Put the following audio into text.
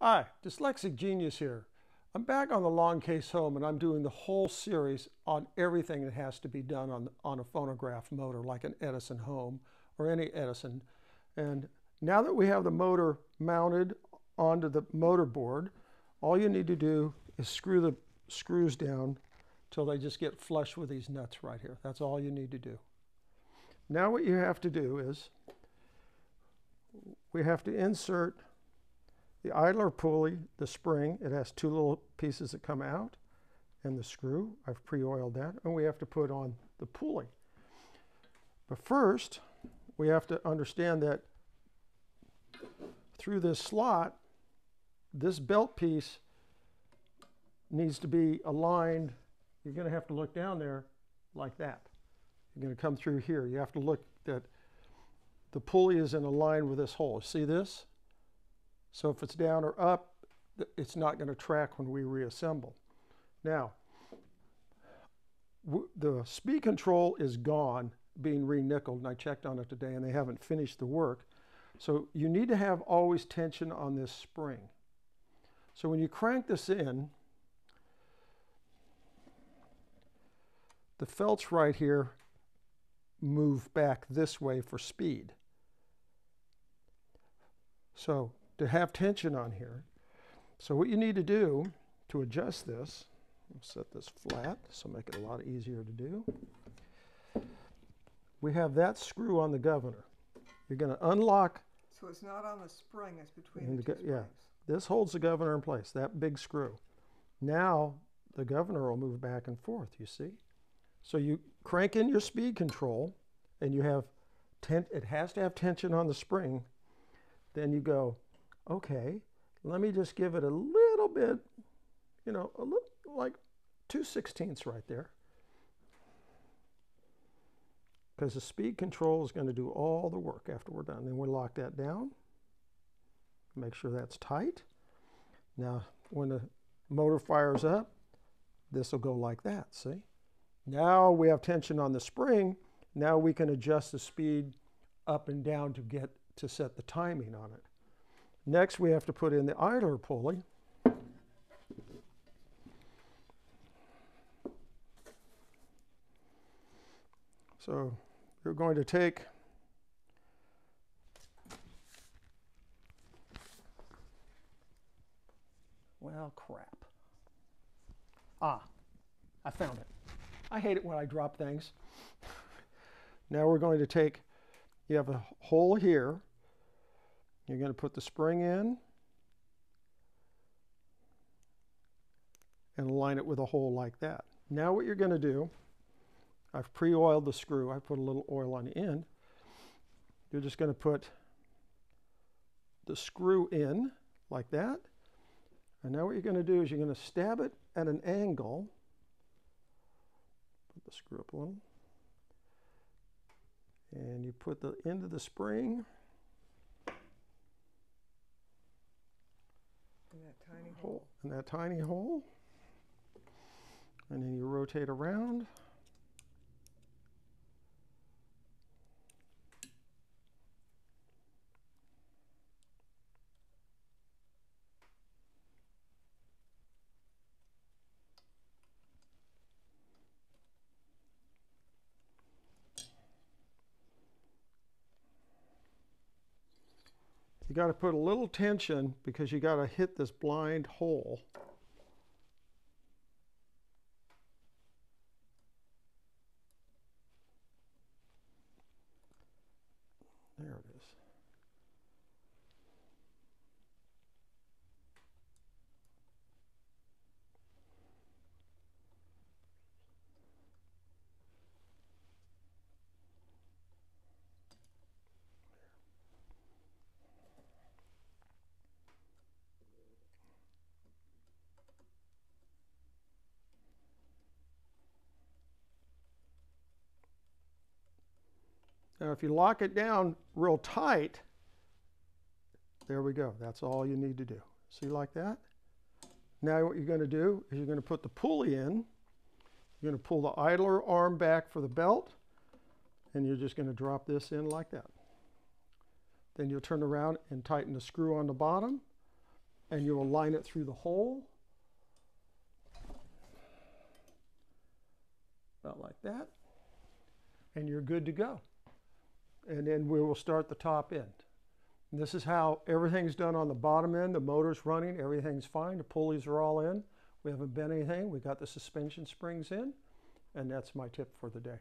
Hi, Dyslexic Genius here. I'm back on the long case home and I'm doing the whole series on everything that has to be done on a phonograph motor like an Edison home or any Edison. And now that we have the motor mounted onto the motor board, all you need to do is screw the screws down till they just get flush with these nuts right here. That's all you need to do. Now what you have to do is we have to insert the idler pulley, the spring. It has two little pieces that come out, and the screw. I've pre-oiled that. And we have to put on the pulley. But first, we have to understand that through this slot, this belt piece needs to be aligned. You're going to have to look down there like that. You're going to come through here. You have to look that the pulley is in a line with this hole. See this? So if it's down or up, it's not going to track when we reassemble. Now, the speed control is gone, being re-nickeled, and I checked on it today, and they haven't finished the work. So you need to have always tension on this spring. So when you crank this in, the felts right here move back this way for speed. So to have tension on here, so what you need to do to adjust this, I'll set this flat, so make it a lot easier to do. We have that screw on the governor. You're going to unlock. So it's not on the spring, it's between the two springs. Yeah, this holds the governor in place, that big screw. Now the governor will move back and forth, you see? So you crank in your speed control, and you have, it has to have tension on the spring. Then you go, okay, let me just give it a little bit, you know, a little, like 2/16 right there. Because the speed control is going to do all the work after we're done. Then we lock that down. Make sure that's tight. Now, when the motor fires up, this will go like that, see? Now we have tension on the spring. Now we can adjust the speed up and down to set the timing on it. Next, we have to put in the idler pulley. So you're going to take crap. I found it. I hate it when I drop things. Now we're going to take, you have a hole here. You're going to put the spring in and align it with a hole like that. Now what you're going to do, I've pre-oiled the screw. I put a little oil on the end. You're just going to put the screw in like that. And now what you're going to do is you're going to stab it at an angle. Put the screw up a little. And you put the end of the spring in that tiny hole. In that tiny hole. And then you rotate around. You got to put a little tension because you got to hit this blind hole. There it is. Now, if you lock it down real tight, there we go. That's all you need to do. See, like that? Now what you're going to do is you're going to put the pulley in. You're going to pull the idler arm back for the belt, and you're just going to drop this in like that. Then you'll turn around and tighten the screw on the bottom, and you will line it through the hole. About like that. And you're good to go. And then we will start the top end. And this is how everything's done on the bottom end. The motor's running, everything's fine. The pulleys are all in. We haven't bent anything. We got the suspension springs in. And that's my tip for the day.